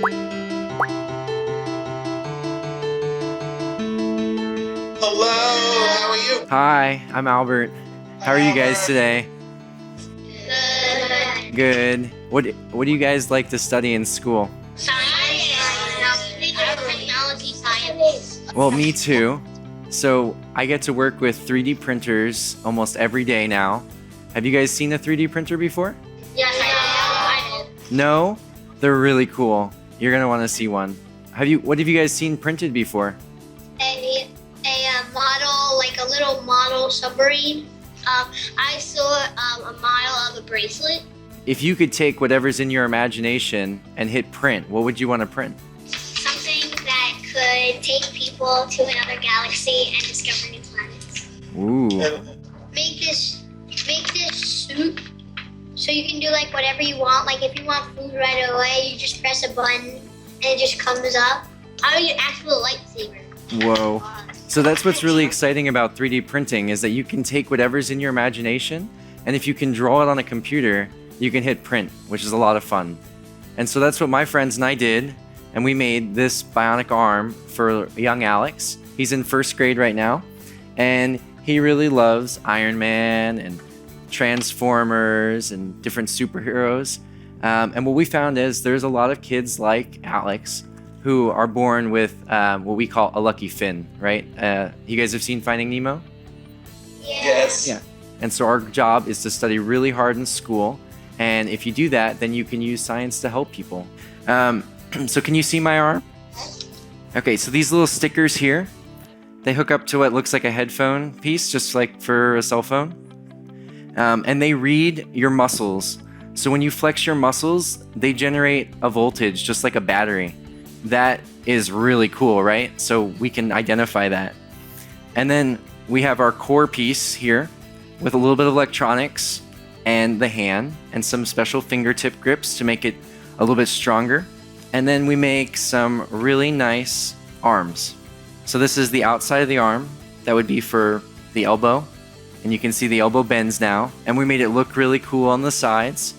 Hello, how are you? Hi, I'm Albert. How are you guys today? Good. What do you guys like to study in school? Science. Technology science. Well, me too. So I get to work with 3D printers almost every day now. Have you guys seen a 3D printer before? Yes, I did. No? They're really cool. You're gonna want to see one. What have you guys seen printed before? A model, like a little model submarine. I saw a model of a bracelet. If you could take whatever's in your imagination and hit print, what would you want to print? Something that could take people to another galaxy and discover new planets. Ooh. Make this suit so you can do like whatever you want. Like if you want food right away, you just press a button and it just comes up. I would actual lightsaber. Whoa. So that's what's really exciting about 3D printing is that you can take whatever's in your imagination, and if you can draw it on a computer, you can hit print, which is a lot of fun. And so that's what my friends and I did, and we made this bionic arm for young Alex. He's in first grade right now, and he really loves Iron Man and Transformers and different superheroes. And what we found is there's a lot of kids like Alex who are born with what we call a lucky fin, right? You guys have seen Finding Nemo? Yes. Yeah. And so our job is to study really hard in school. And if you do that, then you can use science to help people. So can you see my arm? Okay, so these little stickers here, they hook up to what looks like a headphone piece, just like for a cell phone. And they read your muscles. So when you flex your muscles, they generate a voltage, just like a battery. That is really cool, right? So we can identify that. And then we have our core piece here with a little bit of electronics and the hand and some special fingertip grips to make it a little bit stronger. And then we make some really nice arms. So this is the outside of the arm. That would be for the elbow. And you can see the elbow bends now. And we made it look really cool on the sides.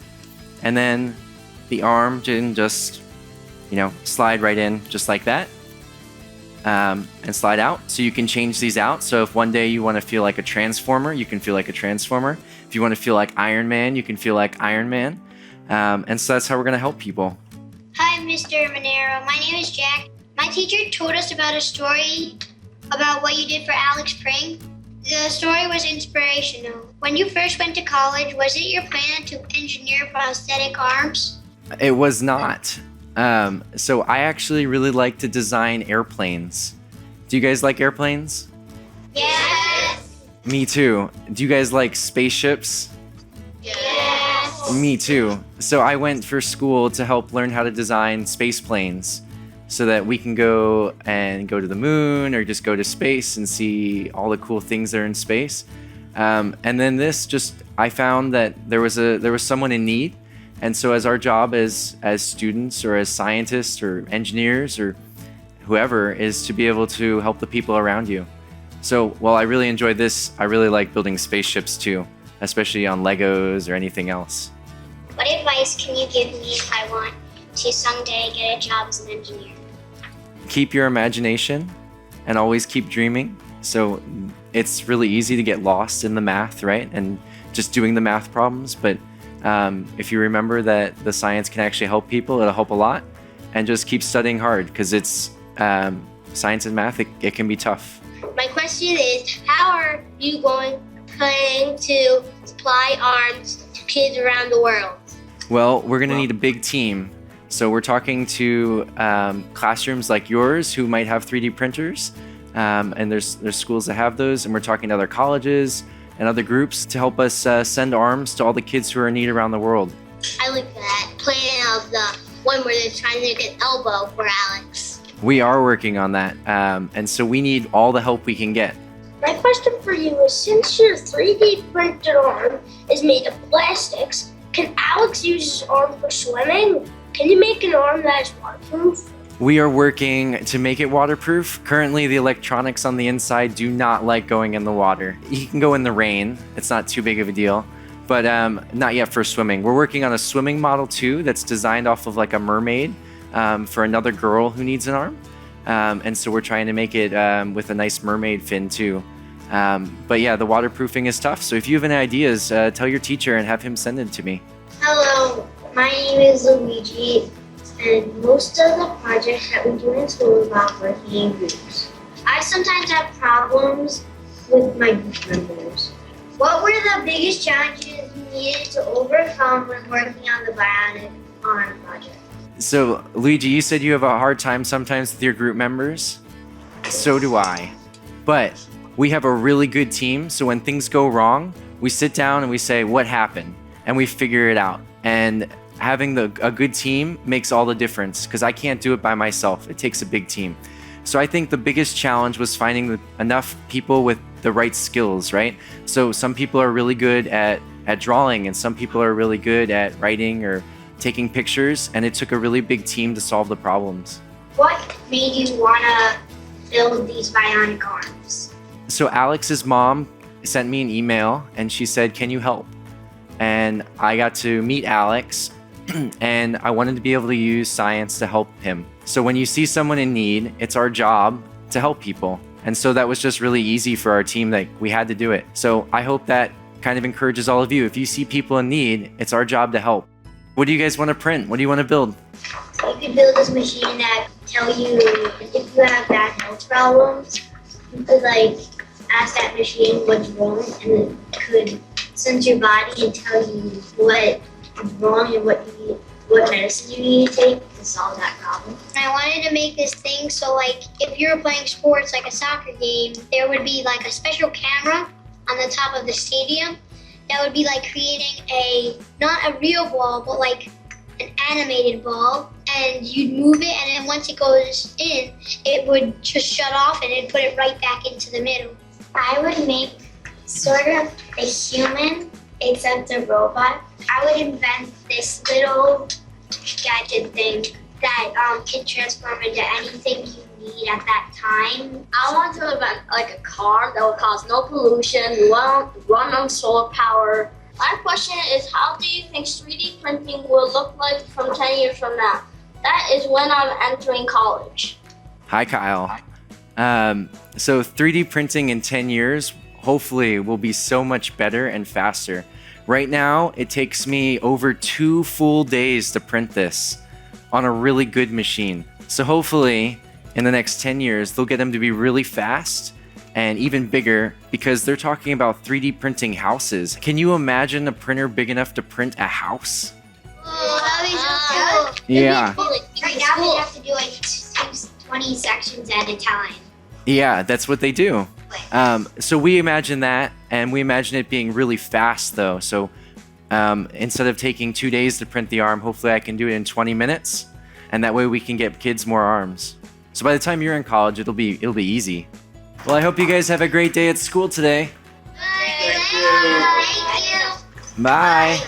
And then the arm can just, slide right in just like that. And slide out. So you can change these out. So if one day you want to feel like a transformer, you can feel like a transformer. If you want to feel like Iron Man, you can feel like Iron Man. And so that's how we're going to help people. Hi, Mr. Manero. My name is Jack. My teacher told us about a story about what you did for Alex Pring. The story was inspirational. When you first went to college, was it your plan to engineer prosthetic arms? It was not. So I actually really like to design airplanes. Do you guys like airplanes? Yes. Me too. Do you guys like spaceships? Yes. Me too. So I went for school to help learn how to design space planes so that we can go to the moon or just go to space and see all the cool things that are in space. And then I found that there was someone in need. And so as our job as students or as scientists or engineers or whoever is to be able to help the people around you. So while I really enjoyed this, I really like building spaceships too, especially on Legos or anything else. What advice can you give me if I want to someday get a job as an engineer? Keep your imagination and always keep dreaming. So it's really easy to get lost in the math, right? And just doing the math problems. But if you remember that the science can actually help people, it'll help a lot. And just keep studying hard because it's science and math, it can be tough. My question is, how are you planning to supply arms to kids around the world? Well, we're going to need a big team. So we're talking to classrooms like yours who might have 3D printers. And there's schools that have those. And we're talking to other colleges and other groups to help us send arms to all the kids who are in need around the world. I like that plan of the one where they're trying to get elbow for Alex. We are working on that. And so we need all the help we can get. My question for you is, since your 3D printed arm is made of plastics, can Alex use his arm for swimming? Can you make an arm that is waterproof? We are working to make it waterproof. Currently, the electronics on the inside do not like going in the water. You can go in the rain. It's not too big of a deal, but not yet for swimming. We're working on a swimming model too that's designed off of like a mermaid. for another girl who needs an arm. And so we're trying to make it with a nice mermaid fin too. But yeah, the waterproofing is tough. So if you have any ideas, tell your teacher and have him send it to me. Hello, my name is Luigi, and most of the projects that we do in school involve working in groups. I sometimes have problems with my group members. What were the biggest challenges you needed to overcome when working on the Bionic arm project? So Luigi, you said you have a hard time sometimes with your group members. So do I. But we have a really good team. So when things go wrong, we sit down and we say, what happened? And we figure it out. And having a good team makes all the difference because I can't do it by myself. It takes a big team. So I think the biggest challenge was finding enough people with the right skills, right? So some people are really good at drawing and some people are really good at writing or taking pictures. And it took a really big team to solve the problems. What made you want to build these bionic arms? So Alex's mom sent me an email and she said, can you help? And I got to meet Alex and I wanted to be able to use science to help him. So when you see someone in need, it's our job to help people. And so that was just really easy for our team that we had to do it. So I hope that kind of encourages all of you. If you see people in need, it's our job to help. What do you guys want to print? What do you want to build? You could build this machine that tell you if you have bad health problems. You could ask that machine what's wrong and it could sense your body and tell you what is wrong and what medicine you need to take to solve that problem. I wanted to make this thing so if you were playing sports like a soccer game, there would be a special camera on the top of the stadium that would be creating not a real ball, but an animated ball, and you'd move it, and then once it goes in, it would just shut off and it'd put it right back into the middle. I would make sort of a human, except a robot. I would invent this little gadget thing that can transform into anything you need at that time. I want to invent a car that will cause no pollution, run on solar power. My question is, how do you think 3D printing will look like from 10 years from now? That is when I'm entering college. Hi, Kyle. So 3D printing in 10 years, hopefully will be so much better and faster. Right now, it takes me over 2 full days to print this on a really good machine. So hopefully in the next 10 years, they'll get them to be really fast and even bigger because they're talking about 3D printing houses. Can you imagine a printer big enough to print a house? Oh, that'd be so cool. Yeah. Right now we have to do 20 sections at a time. Yeah, that's what they do. So we imagine that, and we imagine it being really fast though. So instead of taking 2 days to print the arm, hopefully I can do it in 20 minutes, and that way we can get kids more arms. So by the time you're in college, it'll be easy. Well, I hope you guys have a great day at school today. Thank you. Bye.